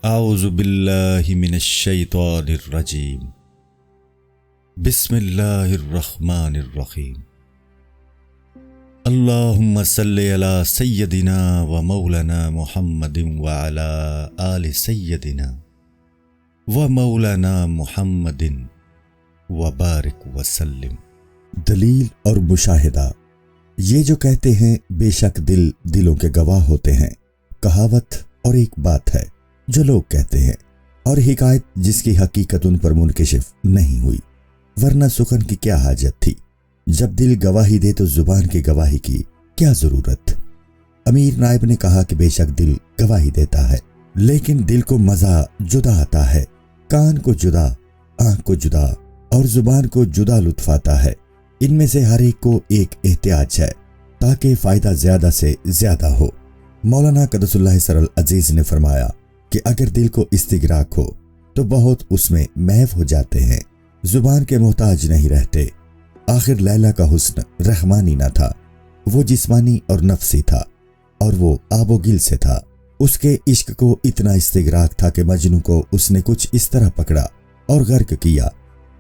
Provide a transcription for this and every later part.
اعوذ باللہ من الشیطان الرجیم بسم اللہ الرحمن الرحیم اللہم صلی علی سیدنا و مولانا محمد وعلی آل سیدنا و مولانا محمد وبارک وسلم۔ دلیل اور مشاہدہ۔ یہ جو کہتے ہیں بے شک دل دلوں کے گواہ ہوتے ہیں، کہاوت اور ایک بات ہے جو لوگ کہتے ہیں، اور حکایت جس کی حقیقت ان پر منکشف نہیں ہوئی، ورنہ سخن کی کیا حاجت تھی؟ جب دل گواہی دے تو زبان کی گواہی کی کیا ضرورت؟ امیر نائب نے کہا کہ بے شک دل گواہی دیتا ہے، لیکن دل کو مزہ جدا آتا ہے، کان کو جدا، آنکھ کو جدا اور زبان کو جدا لطف آتا ہے۔ ان میں سے ہر ایک کو ایک احتیاج ہے تاکہ فائدہ زیادہ سے زیادہ ہو۔ مولانا قدس اللہ سر العزیز نے فرمایا کہ اگر دل کو استغراق ہو تو بہت اس میں محو ہو جاتے ہیں، زبان کے محتاج نہیں رہتے۔ آخر لیلا کا حسن رحمانی نہ تھا، وہ جسمانی اور نفسی تھا، اور وہ آب و گل سے تھا۔ اس کے عشق کو اتنا استغراق تھا کہ مجنوں کو اس نے کچھ اس طرح پکڑا اور غرق کیا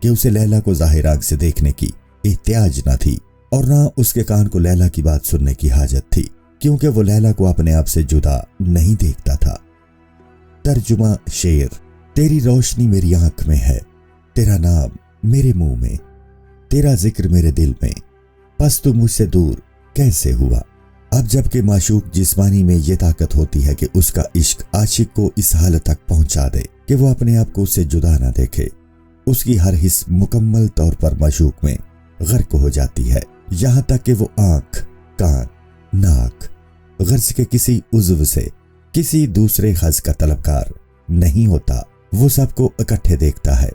کہ اسے لیلا کو ظاہر آنکھ سے دیکھنے کی احتیاج نہ تھی، اور نہ اس کے کان کو لیلا کی بات سننے کی حاجت تھی، کیونکہ وہ لیلا کو اپنے آپ سے جدا نہیں دیکھتا تھا۔ ترجمہ شعر۔ تیری روشنی میری آنکھ میں ہے، تیرا نام میرے منہ میں، تیرا ذکر میرے دل میں، پس تو مجھ سے دور کیسے ہوا؟ اب جب کہ معشوق جسمانی میں یہ طاقت ہوتی ہے کہ اس کا عشق عاشق کو اس حالت تک پہنچا دے کہ وہ اپنے آپ کو اس سے جدا نہ دیکھے، اس کی ہر حص مکمل طور پر معشوق میں غرق ہو جاتی ہے، یہاں تک کہ وہ آنکھ، کان، ناک، غرض کے کسی عضو سے کسی دوسرے حظ کا طلبگار نہیں ہوتا۔ وہ سب کو اکٹھے دیکھتا ہے،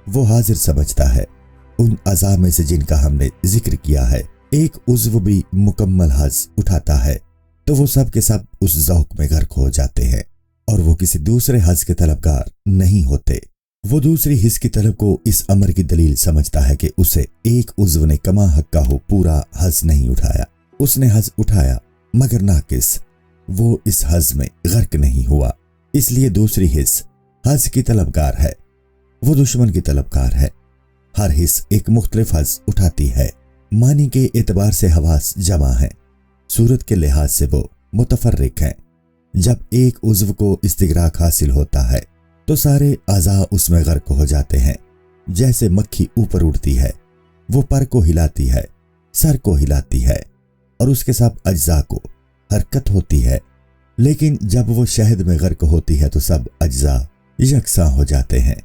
وہ حاضر سمجھتا ہے۔ ان اعضاء میں سے جن کا ہم نے ذکر کیا ہے، ایک عضو بھی مکمل حظ اٹھاتا ہے تو وہ سب کے سب اس ذوق میں غرق ہو جاتے ہیں، اور وہ کسی دوسرے حظ کے طلبگار نہیں ہوتے۔ وہ دوسری حص کی طلب کو اس امر کی دلیل سمجھتا ہے کہ اسے ایک عضو نے کما حق کا ہو پورا حظ نہیں اٹھایا، اس نے حظ اٹھایا مگر ناقص، وہ اس حظ میں غرق نہیں ہوا، اس لیے دوسری حص حظ کی طلبگار ہے، وہ دشمن کی طلبگار ہے۔ ہر حص ایک مختلف حظ اٹھاتی ہے، معنی کے اعتبار سے حواس جمع ہیں، صورت کے لحاظ سے وہ متفرق ہیں۔ جب ایک عضو کو استغراق حاصل ہوتا ہے تو سارے اعضاء اس میں غرق ہو جاتے ہیں۔ جیسے مکھی اوپر اڑتی ہے، وہ پر کو ہلاتی ہے، سر کو ہلاتی ہے، اور اس کے سب اجزاء کو حرکت ہوتی ہے، لیکن جب وہ شہد میں غرق ہوتی ہے تو سب اجزاء یکساں ہو جاتے ہیں،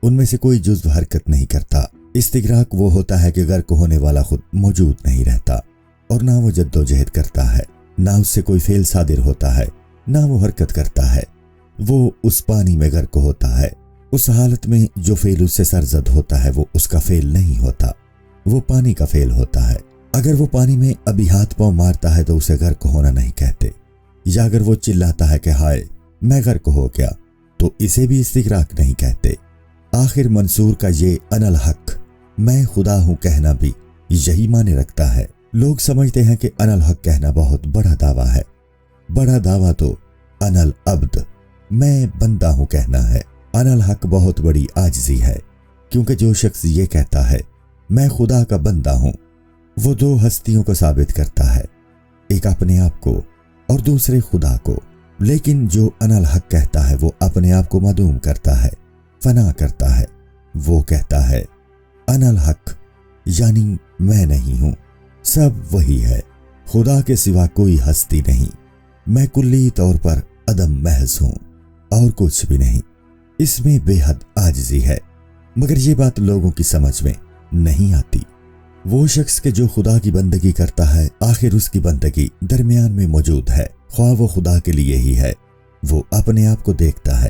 ان میں سے کوئی جزو حرکت نہیں کرتا۔ استغراق وہ ہوتا ہے کہ غرق ہونے والا خود موجود نہیں رہتا، اور نہ وہ جد و جہد کرتا ہے، نہ اس سے کوئی فعل صادر ہوتا ہے، نہ وہ حرکت کرتا ہے، وہ اس پانی میں غرق ہوتا ہے۔ اس حالت میں جو فعل اس سے سرزد ہوتا ہے وہ اس کا فعل نہیں ہوتا، وہ پانی کا فعل ہوتا ہے۔ اگر وہ پانی میں ابھی ہاتھ پاؤں مارتا ہے تو اسے غرق ہونا نہیں کہتے، یا اگر وہ چلاتا ہے کہ ہائے میں غرق ہو گیا تو اسے بھی استغراق نہیں کہتے۔ آخر منصور کا یہ انا الحق، میں خدا ہوں کہنا بھی یہی معنی رکھتا ہے۔ لوگ سمجھتے ہیں کہ انا الحق کہنا بہت بڑا دعویٰ ہے، بڑا دعویٰ تو انا العبد، میں بندہ ہوں کہنا ہے۔ انا الحق بہت بڑی عاجزی ہے، کیونکہ جو شخص یہ کہتا ہے میں خدا کا بندہ ہوں، وہ دو ہستیوں کو ثابت کرتا ہے، ایک اپنے آپ کو اور دوسرے خدا کو۔ لیکن جو انا الحق کہتا ہے وہ اپنے آپ کو معدوم کرتا ہے، فنا کرتا ہے، وہ کہتا ہے انا الحق، یعنی میں نہیں ہوں، سب وہی ہے، خدا کے سوا کوئی ہستی نہیں، میں کلی طور پر عدم محض ہوں اور کچھ بھی نہیں۔ اس میں بے حد عاجزی ہے، مگر یہ بات لوگوں کی سمجھ میں نہیں آتی۔ وہ شخص کہ جو خدا کی بندگی کرتا ہے، آخر اس کی بندگی درمیان میں موجود ہے، خواہ وہ خدا کے لیے ہی ہے، وہ اپنے آپ کو دیکھتا ہے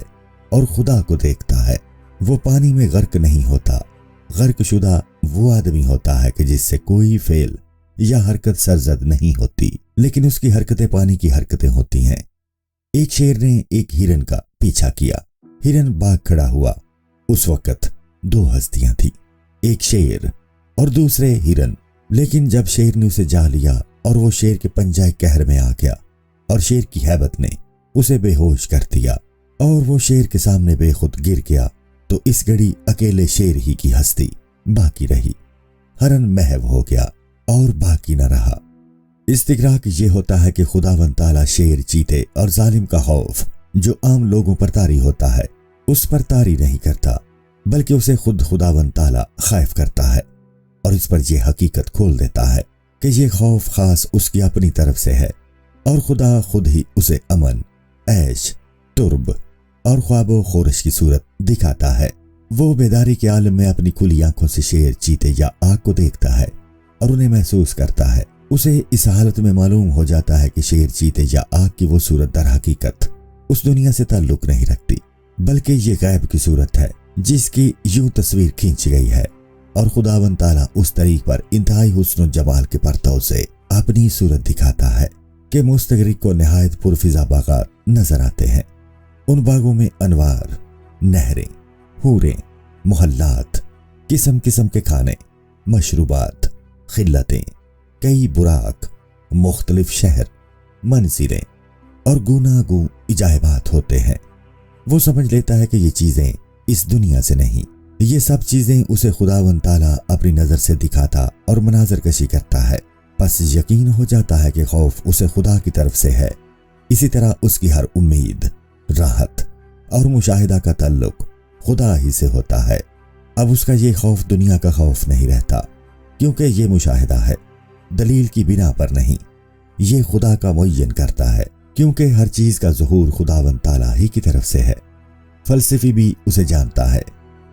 اور خدا کو دیکھتا ہے۔ وہ پانی میں غرق نہیں ہوتا، غرق شدہ وہ آدمی ہوتا ہے کہ جس سے کوئی فعل یا حرکت سرزد نہیں ہوتی، لیکن اس کی حرکتیں پانی کی حرکتیں ہوتی ہیں۔ ایک شیر نے ایک ہرن کا پیچھا کیا، ہرن بھاگ کھڑا ہوا۔ اس وقت دو ہستیاں تھیں، ایک شیر اور دوسرے ہرن، لیکن جب شیر نے اسے جا لیا اور وہ شیر کے پنجہ قہر میں آ گیا اور شیر کی ہیبت نے اسے بے ہوش کر دیا، اور وہ شیر کے سامنے بے خود گر گیا تو اس گھڑی اکیلے شیر ہی کی ہستی باقی رہی، ہرن محو ہو گیا اور باقی نہ رہا۔ استغراق یہ ہوتا ہے کہ خداوند تعالیٰ شیر، چیتے اور ظالم کا خوف جو عام لوگوں پر طاری ہوتا ہے اس پر طاری نہیں کرتا، بلکہ اسے خود خداوند تعالیٰ خائف کرتا ہے اور اس پر یہ حقیقت کھول دیتا ہے کہ یہ خوف خاص اس کی اپنی طرف سے ہے اور خدا خود ہی اسے امن، عیش، ترب اور خواب و خورش کی صورت دکھاتا ہے۔ وہ بیداری کے عالم میں اپنی کھلی آنکھوں سے شیر، چیتے یا آگ کو دیکھتا ہے اور انہیں محسوس کرتا ہے۔ اسے اس حالت میں معلوم ہو جاتا ہے کہ شیر، چیتے یا آگ کی وہ صورت در حقیقت اس دنیا سے تعلق نہیں رکھتی، بلکہ یہ غیب کی صورت ہے جس کی یوں تصویر کھینچ گئی ہے، اور خداوند تعالیٰ اس طریق پر انتہائی حسن و جمال کے پرتو سے اپنی صورت دکھاتا ہے کہ مستغرق کو نہایت پرفضا باغات نظر آتے ہیں۔ ان باغوں میں انوار، نہریں، حوریں، محلات، قسم قسم کے کھانے، مشروبات، خلتیں، کئی براق، مختلف شہر، منزلیں اور گوناگوں عجائبات ہوتے ہیں۔ وہ سمجھ لیتا ہے کہ یہ چیزیں اس دنیا سے نہیں، یہ سب چیزیں اسے خداوند تعالیٰ اپنی نظر سے دکھاتا اور مناظر کشی کرتا ہے، پس یقین ہو جاتا ہے کہ خوف اسے خدا کی طرف سے ہے۔ اسی طرح اس کی ہر امید، راحت اور مشاہدہ کا تعلق خدا ہی سے ہوتا ہے۔ اب اس کا یہ خوف دنیا کا خوف نہیں رہتا، کیونکہ یہ مشاہدہ ہے، دلیل کی بنا پر نہیں، یہ خدا کا معین کرتا ہے، کیونکہ ہر چیز کا ظہور خداوند تعالیٰ ہی کی طرف سے ہے۔ فلسفی بھی اسے جانتا ہے،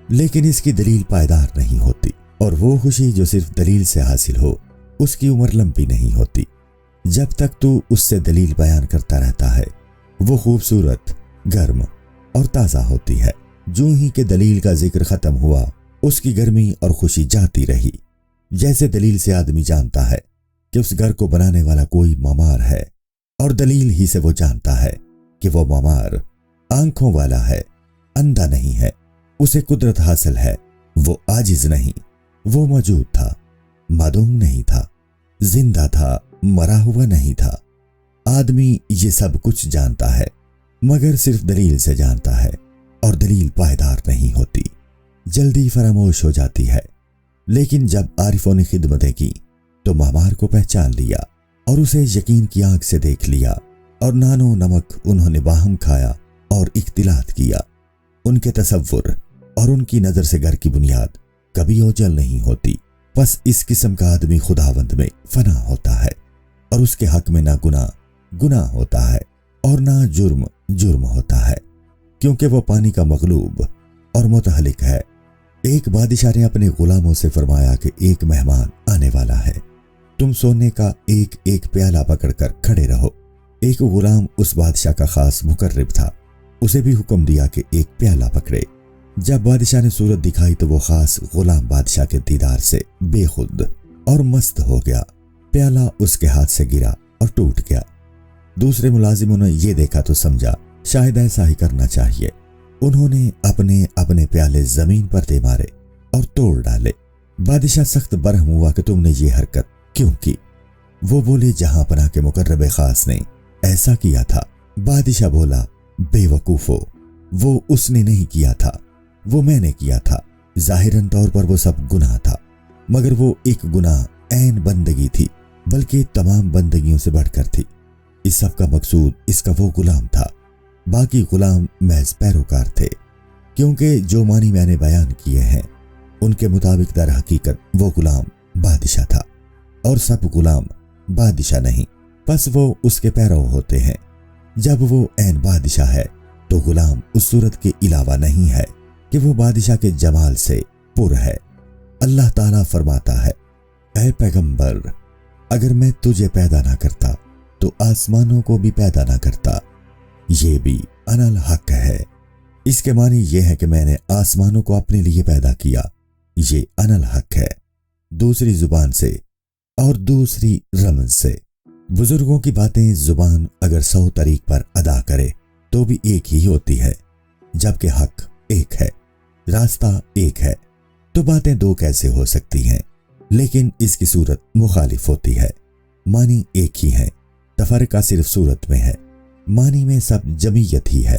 لیکن اس کی دلیل پائیدار نہیں ہوتی، اور وہ خوشی جو صرف دلیل سے حاصل ہو اس کی عمر لمبی نہیں ہوتی۔ جب تک تو اس سے دلیل بیان کرتا رہتا ہے وہ خوبصورت، گرم اور تازہ ہوتی ہے۔ جو ہی کہ دلیل کا ذکر ختم ہوا اس کی گرمی اور خوشی جاتی رہی۔ جیسے دلیل سے آدمی جانتا ہے کہ اس گھر کو بنانے والا کوئی معمار ہے، اور دلیل ہی سے وہ جانتا ہے کہ وہ معمار آنکھوں والا ہے، اندھا نہیں ہے، اسے قدرت حاصل ہے، وہ عاجز نہیں، وہ موجود تھا، معدوم نہیں تھا، زندہ تھا، مرا ہوا نہیں تھا۔ آدمی یہ سب کچھ جانتا ہے مگر صرف دلیل سے جانتا ہے، اور دلیل پائیدار نہیں ہوتی، جلدی فراموش ہو جاتی ہے۔ لیکن جب عارفوں نے خدمتیں کی تو معمار کو پہچان لیا اور اسے یقین کی آنکھ سے دیکھ لیا، اور نان و نمک انہوں نے باہم کھایا اور اختلاط کیا۔ ان کے تصور اور ان کی نظر سے گھر کی بنیاد کبھی اوجل نہیں ہوتی۔ پس اس قسم کا آدمی خداوند میں فنا ہوتا ہے، اور اس کے حق میں نہ گناہ ہوتا ہے اور نہ جرم ہوتا ہے، کیونکہ وہ پانی کا مغلوب اور متحلق ہے۔ ایک بادشاہ نے اپنے غلاموں سے فرمایا کہ ایک مہمان آنے والا ہے، تم سونے کا ایک ایک پیالہ پکڑ کر کھڑے رہو۔ ایک غلام اس بادشاہ کا خاص مقرب تھا، اسے بھی حکم دیا کہ ایک پیالہ پکڑے۔ جب بادشاہ نے صورت دکھائی تو وہ خاص غلام بادشاہ کے دیدار سے بے خود اور مست ہو گیا، پیالہ اس کے ہاتھ سے گرا اور ٹوٹ گیا۔ دوسرے ملازموں نے یہ دیکھا تو سمجھا شاید ایسا ہی کرنا چاہیے، انہوں نے اپنے اپنے پیالے زمین پر دے مارے اور توڑ ڈالے۔ بادشاہ سخت برہم ہوا کہ تم نے یہ حرکت کیوں کی؟ وہ بولے جہاں پناہ کے مقرب خاص نے ایسا کیا تھا۔ بادشاہ بولا بے وقوفو، وہ اس نے نہیں کیا تھا، وہ میں نے کیا تھا۔ ظاہراً طور پر وہ سب گناہ تھا، مگر وہ ایک گناہ عین بندگی تھی، بلکہ تمام بندگیوں سے بڑھ کر تھی۔ اس سب کا مقصود اس کا وہ غلام تھا، باقی غلام محض پیروکار تھے، کیونکہ جو معنی میں نے بیان کیے ہیں ان کے مطابق در حقیقت وہ غلام بادشاہ تھا، اور سب غلام بادشاہ نہیں، پس وہ اس کے پیرو ہوتے ہیں۔ جب وہ عین بادشاہ ہے تو غلام اس صورت کے علاوہ نہیں ہے کہ وہ بادشاہ کے جمال سے پر ہے۔ اللہ تعالیٰ فرماتا ہے، اے پیغمبر، اگر میں تجھے پیدا نہ کرتا تو آسمانوں کو بھی پیدا نہ کرتا، یہ بھی انا الحق ہے۔ اس کے معنی یہ ہے کہ میں نے آسمانوں کو اپنے لیے پیدا کیا، یہ انا الحق ہے، دوسری زبان سے اور دوسری رمز سے۔ بزرگوں کی باتیں زبان اگر 100 طریق پر ادا کرے تو بھی ایک ہی ہوتی ہے، جبکہ حق ایک ہے، راستہ ایک ہے، تو باتیں دو کیسے ہو سکتی ہیں؟ لیکن اس کی صورت مخالف ہوتی ہے، معنی ایک ہی ہے، تفرقہ صرف صورت میں ہے، معنی میں سب جمعیت ہی ہے۔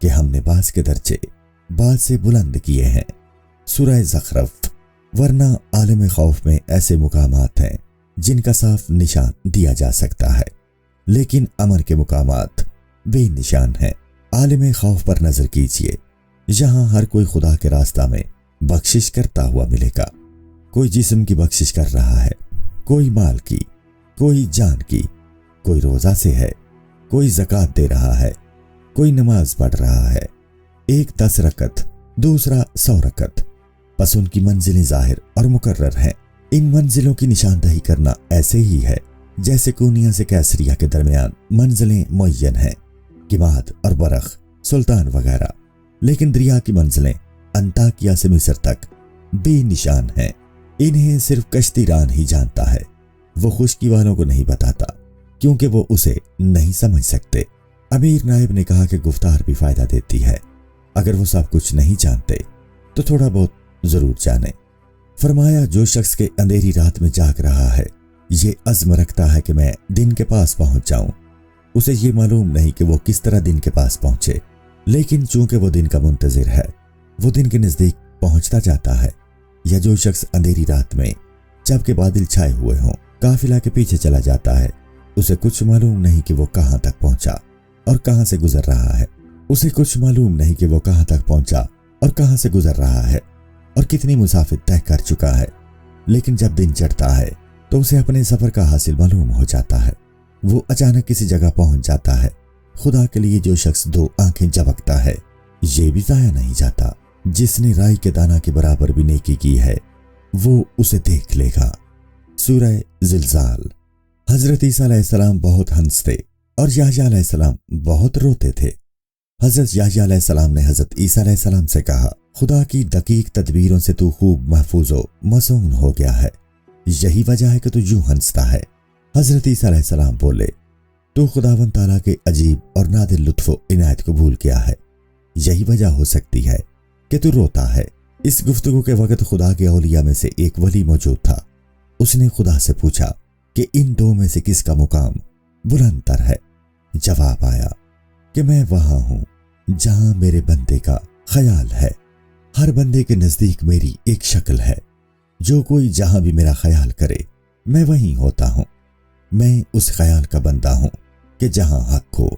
کہ ہم نے بعض کے درجے بعض سے بلند کیے ہیں۔ سورہ زخرف۔ ورنہ عالم خوف میں ایسے مقامات ہیں جن کا صاف نشان دیا جا سکتا ہے، لیکن امر کے مقامات بے نشان ہیں۔ عالم خوف پر نظر کیجئے، یہاں ہر کوئی خدا کے راستہ میں بخشش کرتا ہوا ملے گا۔ کوئی جسم کی بخشش کر رہا ہے، کوئی مال کی، کوئی جان کی، کوئی روزہ سے ہے، کوئی زکوٰۃ دے رہا ہے، کوئی نماز پڑھ رہا ہے، ایک 10 رکعت، دوسرا 100 رکعت۔ پس ان کی منزلیں ظاہر اور مقرر ہیں۔ ان منزلوں کی نشاندہی کرنا ایسے ہی ہے جیسے کونیا سے کیسریا کے درمیان منزلیں معین ہیں، کماد اور برخ، سلطان وغیرہ، لیکن دریا کی منزلیں انطاکیہ سے مصر تک بے نشان ہیں۔ انہیں صرف کشتی ران ہی جانتا ہے، وہ خشکی والوں کو نہیں بتاتا کیونکہ وہ اسے نہیں سمجھ سکتے۔ امیر نائب نے کہا کہ گفتار بھی فائدہ دیتی ہے، اگر وہ سب کچھ نہیں جانتے تو تھوڑا بہت ضرور جانے۔ فرمایا جو شخص کے اندھیری رات میں جاگ رہا ہے، یہ عزم رکھتا ہے کہ میں دن کے پاس پہنچ جاؤں، اسے یہ معلوم نہیں کہ وہ کس طرح دن کے پاس پہنچے، لیکن چونکہ وہ دن کا منتظر ہے، وہ دن کے نزدیک پہنچتا جاتا ہے۔ یا جو شخص اندھیری رات میں جبکہ بادل چھائے ہوئے ہوں قافلہ کے پیچھے چلا جاتا ہے، اسے کچھ معلوم نہیں کہ وہ کہاں تک پہنچا اور کہاں سے گزر رہا ہے، اسے کچھ معلوم نہیں کہ وہ کہاں تک پہنچا اور کہاں سے گزر رہا ہے اور کتنی مسافت طے کر چکا ہے۔ لیکن جب دن چڑھتا ہے تو اسے اپنے سفر کا حاصل معلوم ہو جاتا ہے، وہ اچانک کسی جگہ پہنچ جاتا ہے۔ خدا کے لیے جو شخص 2 آنکھیں جھپکتا ہے، یہ بھی ضائع نہیں جاتا۔ جس نے رائی کے دانہ کے برابر بھی نیکی کی ہے، وہ اسے دیکھ لے گا۔ سورہ زلزال۔ حضرت عیسیٰ علیہ السلام بہت ہنستے اور یحییٰ علیہ السلام بہت روتے تھے۔ حضرت یحییٰ علیہ السلام نے حضرت عیسیٰ علیہ السلام سے کہا، خدا کی دقیق تدبیروں سے تو خوب محفوظ و مصون ہو گیا ہے، یہی وجہ ہے کہ تو یوں ہنستا ہے۔ حضرت عیسیٰ علیہ السلام بولے، تو خداوند تعالیٰ کے عجیب اور نادر لطف و عنایت کو بھول گیا ہے، یہی وجہ ہو سکتی ہے کہ تو روتا ہے۔ اس گفتگو کے وقت خدا کے اولیاء میں سے ایک ولی موجود تھا۔ اس نے خدا سے پوچھا کہ ان 2 میں سے کس کا مقام بلند تر ہے؟ جواب آیا کہ میں وہاں ہوں جہاں میرے بندے کا خیال ہے۔ ہر بندے کے نزدیک میری ایک شکل ہے، جو کوئی جہاں بھی میرا خیال کرے میں وہیں ہوتا ہوں۔ میں اس خیال کا بندہ ہوں کہ جہاں حق ہو،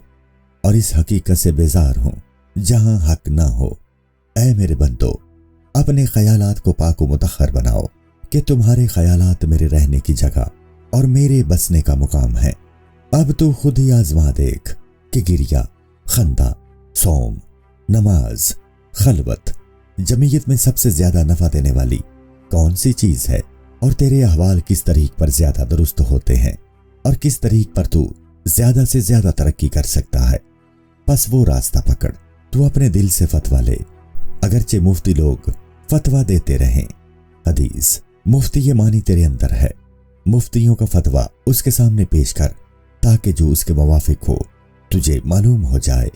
اور اس حقیقت سے بیزار ہوں جہاں حق نہ ہو۔ اے میرے بندو، اپنے خیالات کو پاک و مطہر بناؤ کہ تمہارے خیالات میرے رہنے کی جگہ اور میرے بسنے کا مقام ہے۔ اب تو خود ہی آزما دیکھ کہ گریہ، خندہ، صوم، نماز، خلوت، جمعیت میں سب سے زیادہ نفع دینے والی کون سی چیز ہے، اور تیرے احوال کس طریق پر زیادہ درست ہوتے ہیں، اور کس طریق پر تو زیادہ سے زیادہ ترقی کر سکتا ہے۔ پس وہ راستہ پکڑ، تو اپنے دل سے فتویٰ لے، اگرچہ مفتی لوگ فتویٰ دیتے رہیں۔ حدیث۔ مفتی یہ معنی تیرے اندر ہے، مفتیوں کا فتویٰ اس کے سامنے پیش کر تاکہ جو اس کے موافق ہو تجھے معلوم ہو جائے۔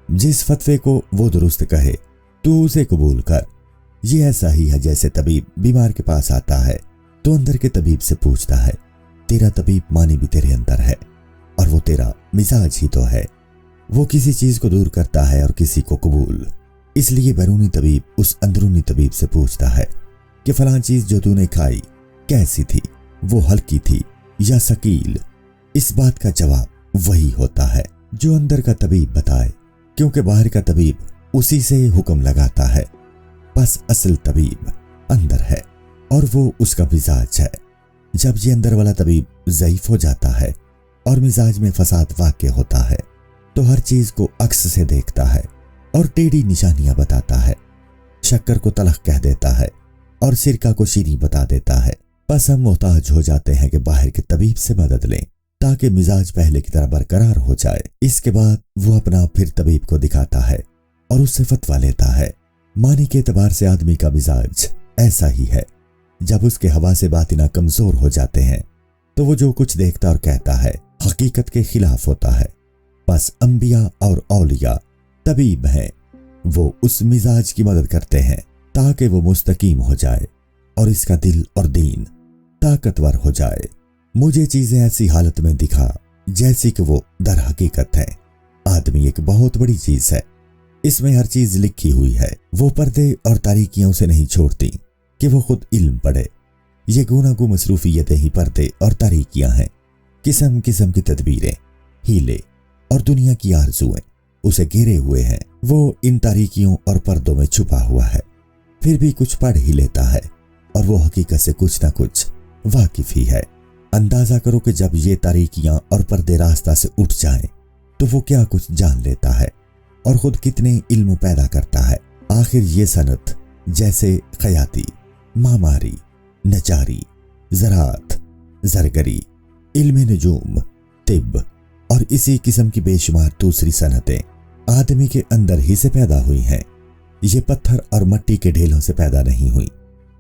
جس فتوے کو وہ درست کہے تو اسے قبول کر۔ یہ ایسا ہی ہے جیسے طبیب بیمار کے پاس آتا ہے تو اندر کے طبیب سے پوچھتا ہے، تیرا طبیب معنی بھی تیرے اندر ہے، اور وہ تیرا مزاج ہی تو ہے۔ وہ کسی چیز کو دور کرتا ہے اور کسی کو قبول۔ اس لیے بیرونی طبیب اس اندرونی طبیب سے پوچھتا ہے کہ فلاں چیز جو تو نے کھائی کیسی تھی، وہ ہلکی تھی یا ثقیل؟ اس بات کا جواب وہی ہوتا ہے جو اندر کا طبیب بتائے، کیونکہ باہر کا طبیب اسی سے حکم لگاتا ہے۔ پس اصل طبیب اندر ہے اور وہ اس کا مزاج ہے۔ جب یہ اندر والا طبیب ضعیف ہو جاتا ہے اور مزاج میں فساد واقع ہوتا ہے تو ہر چیز کو عکس سے دیکھتا ہے اور ٹیڑھی نشانیاں بتاتا ہے، شکر کو تلخ کہہ دیتا ہے اور سرکہ کو شیریں بتا دیتا ہے۔ پس ہم محتاج ہو جاتے ہیں کہ باہر کے طبیب سے مدد لیں تاکہ مزاج پہلے کی طرح برقرار ہو جائے۔ اس کے بعد وہ اپنا پھر طبیب کو دکھاتا ہے اور اس سے فتویٰ لیتا ہے۔ معنی کے اعتبار سے آدمی کا مزاج ایسا ہی ہے۔ جب اس کے حواس باطنہ کمزور ہو جاتے ہیں تو وہ جو کچھ دیکھتا اور کہتا ہے حقیقت کے خلاف ہوتا ہے۔ پس انبیاء اور اولیاء طبیب ہیں، وہ اس مزاج کی مدد کرتے ہیں تاکہ وہ مستقیم ہو جائے اور اس کا دل اور دین طاقتور ہو جائے۔ مجھے چیزیں ایسی حالت میں دکھا جیسی کہ وہ در حقیقت ہیں۔ آدمی ایک بہت بڑی چیز ہے، اس میں ہر چیز لکھی ہوئی ہے۔ وہ پردے اور تاریکیاں اسے نہیں چھوڑتی کہ وہ خود علم پڑھے۔ یہ گوناگوں مصروفیتیں ہی پردے اور تاریکیاں ہیں۔ قسم قسم کی تدبیریں، ہیلے اور دنیا کی آرزویں اسے گھیرے ہوئے ہیں۔ وہ ان تاریکیوں اور پردوں میں چھپا ہوا ہے، پھر بھی کچھ پڑھ ہی لیتا ہے، اور وہ حقیقت سے کچھ نہ کچھ واقف ہی ہے۔ اندازہ کرو کہ جب یہ تاریکیاں اور پردے راستہ سے اٹھ جائیں تو وہ کیا کچھ جان لیتا ہے اور خود کتنے علم پیدا کرتا ہے۔ آخر یہ صنعت جیسے خیاطی، معماری، نجاری، زراعت، زرگری، علم نجوم، طب اور اسی قسم کی بے شمار دوسری صنعتیں آدمی کے اندر ہی سے پیدا ہوئی ہیں۔ یہ پتھر اور مٹی کے ڈھیلوں سے پیدا نہیں ہوئی۔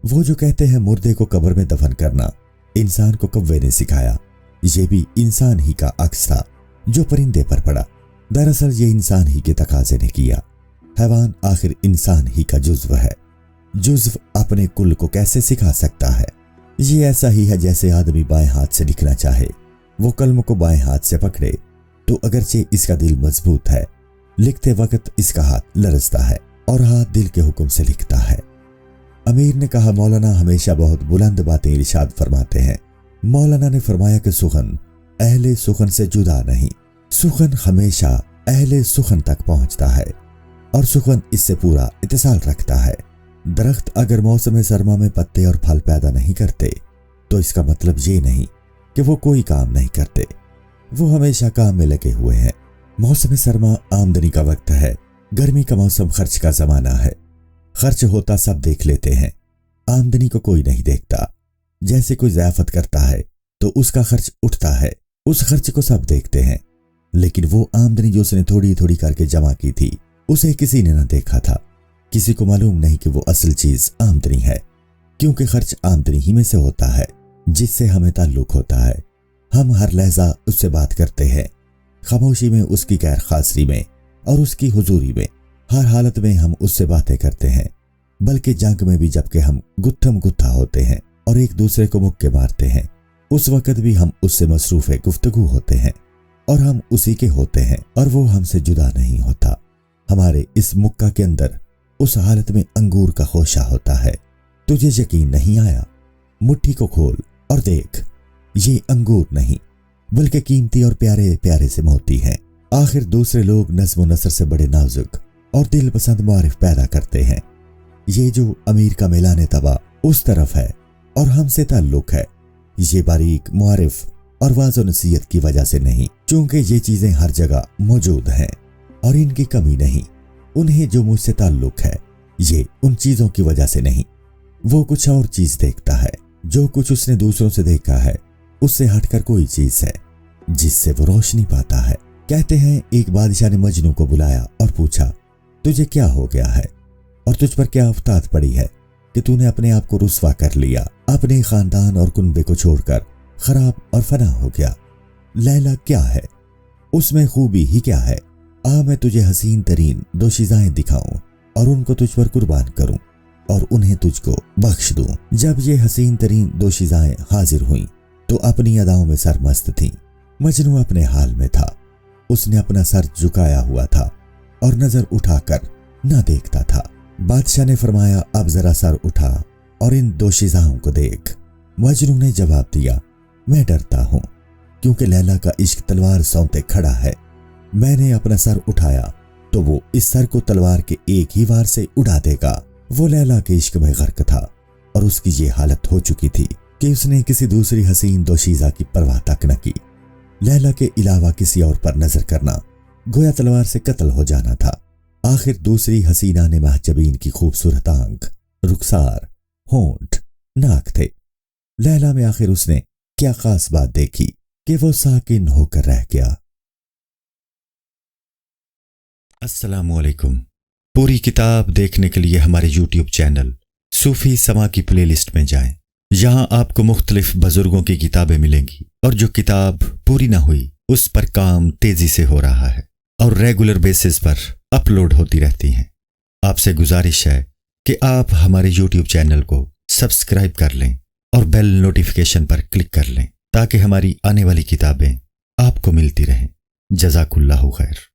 وہ جو کہتے ہیں مردے کو قبر میں دفن کرنا انسان کو کوے نے سکھایا، یہ بھی انسان ہی کا عکس تھا جو پرندے پر پڑا۔ دراصل یہ انسان ہی کے تقاضے نے کیا۔ حیوان آخر انسان ہی کا جزو ہے۔ جزو اپنے کل کو کیسے سکھا سکتا ہے؟ یہ ایسا ہی ہے جیسے آدمی بائیں ہاتھ سے لکھنا چاہے، وہ قلم کو بائیں ہاتھ سے پکڑے تو اگرچہ اس کا دل مضبوط ہے، لکھتے وقت اس کا ہاتھ لرزتا ہے اور ہاتھ دل کے حکم سے لکھتا ہے۔ امیر نے کہا، مولانا ہمیشہ بہت بلند باتیں ارشاد فرماتے ہیں۔ مولانا نے فرمایا کہ سخن اہل سخن سے جدا نہیں، سخن ہمیشہ اہل سخن تک پہنچتا ہے اور سخن اس سے پورا اتصال رکھتا ہے۔ درخت اگر موسم سرما میں پتے اور پھل پیدا نہیں کرتے تو اس کا مطلب یہ نہیں کہ وہ کوئی کام نہیں کرتے، وہ ہمیشہ کام میں لگے ہوئے ہیں۔ موسم سرما آمدنی کا وقت ہے، گرمی کا موسم خرچ کا زمانہ ہے۔ خرچ ہوتا سب دیکھ لیتے ہیں، آمدنی کو کوئی نہیں دیکھتا۔ جیسے کوئی ضیافت کرتا ہے تو اس کا خرچ اٹھتا ہے، اس خرچ کو سب دیکھتے ہیں، لیکن وہ آمدنی جو اس نے تھوڑی تھوڑی کر کے جمع کی تھی اسے کسی نے نہ دیکھا تھا۔ کسی کو معلوم نہیں کہ وہ اصل چیز آمدنی ہے، کیونکہ خرچ آمدنی ہی میں سے ہوتا ہے جس سے ہمیں تعلق ہوتا ہے۔ ہم ہر لحظہ اس سے بات کرتے ہیں، خاموشی میں، اس کی غیر حاضری میں اور اس کی حضوری میں، ہر حالت میں ہم اس سے باتیں کرتے ہیں، بلکہ جنگ میں بھی جبکہ ہم گتھم گتھا ہوتے ہیں اور ایک دوسرے کو مکے مارتے ہیں، اس وقت بھی ہم اس سے مصروف گفتگو ہوتے ہیں اور ہم اسی کے ہوتے ہیں اور وہ ہم سے جدا نہیں ہوتا۔ ہمارے اس مکہ کے اندر اس حالت میں انگور کا خوشہ ہوتا ہے۔ تجھے یقین نہیں آیا؟ مٹھی کو کھول اور دیکھ، یہ انگور نہیں بلکہ قیمتی اور پیارے پیارے سے موتی ہیں۔ آخر دوسرے لوگ نظم و نثر سے بڑے نازک اور دل پسند معارف پیدا کرتے ہیں۔ یہ جو امیر کا میلان طبع اس طرف ہے اور ہم سے تعلق ہے، یہ باریک معارف اور واضح و نصیحت کی وجہ سے نہیں، چونکہ یہ چیزیں ہر جگہ موجود ہیں اور ان کی کمی نہیں۔ انہیں جو مجھ سے تعلق ہے یہ ان چیزوں کی وجہ سے نہیں، وہ کچھ اور چیز دیکھتا ہے۔ جو کچھ اس نے دوسروں سے دیکھا ہے اس سے ہٹ کر کوئی چیز ہے جس سے وہ روشنی پاتا ہے۔ کہتے ہیں ایک بادشاہ نے مجنوں کو بلایا اور پوچھا، تجھے کیا ہو گیا ہے اور تجھ پر کیا افتاد پڑی ہے کہ تو نے اپنے آپ کو رسوا کر لیا، اپنے خاندان اور کنبے کو چھوڑ کر خراب اور فنا ہو گیا؟ لیلا کیا ہے؟ اس میں خوبی ہی کیا ہے؟ میں تجھے حسین ترین دوشیزائیں دکھاؤں اور ان کو تجھ پر قربان کروں اور انہیں تجھ کو بخش دوں۔ جب یہ حسین ترین دوشیزائیں حاضر ہوئیں تو اپنی اداؤں میں سرمست تھیں۔ مجنوں اپنے حال میں تھا، اس نے اپنا سر جھکایا ہوا تھا اور نظر اٹھا کر نہ دیکھتا تھا۔ بادشاہ نے فرمایا، اب ذرا سر اٹھا اور ان دوشیزاؤں کو دیکھ۔ مجنوں نے جواب دیا، میں ڈرتا ہوں کیونکہ لیلا کا عشق تلوار سونتے کھڑا ہے۔ میں نے اپنا سر اٹھایا تو وہ اس سر کو تلوار کے ایک ہی وار سے اڑا دے گا۔ وہ لیلا کے عشق میں غرق تھا اور اس کی یہ حالت ہو چکی تھی کہ اس نے کسی دوسری حسین دوشیزہ کی پرواہ تک نہ کی۔ لیلا کے علاوہ کسی اور پر نظر کرنا گویا تلوار سے قتل ہو جانا تھا۔ آخر دوسری حسینہ نے محجبین کی خوبصورت آنکھ، رخسار، ہونٹ، ناک تھے۔ لیلا میں آخر اس نے کیا خاص بات دیکھی کہ وہ ساکن ہو کر رہ گیا۔ السلام علیکم۔ پوری کتاب دیکھنے کے لیے ہمارے یوٹیوب چینل صوفی سما کی پلے لسٹ میں جائیں۔ یہاں آپ کو مختلف بزرگوں کی کتابیں ملیں گی اور جو کتاب پوری نہ ہوئی اس پر کام تیزی سے ہو رہا ہے اور ریگولر بیسس پر اپلوڈ ہوتی رہتی ہیں۔ آپ سے گزارش ہے کہ آپ ہمارے یوٹیوب چینل کو سبسکرائب کر لیں اور بیل نوٹیفیکیشن پر کلک کر لیں تاکہ ہماری آنے والی کتابیں آپ کو ملتی رہیں۔ جزاک اللہ خیر۔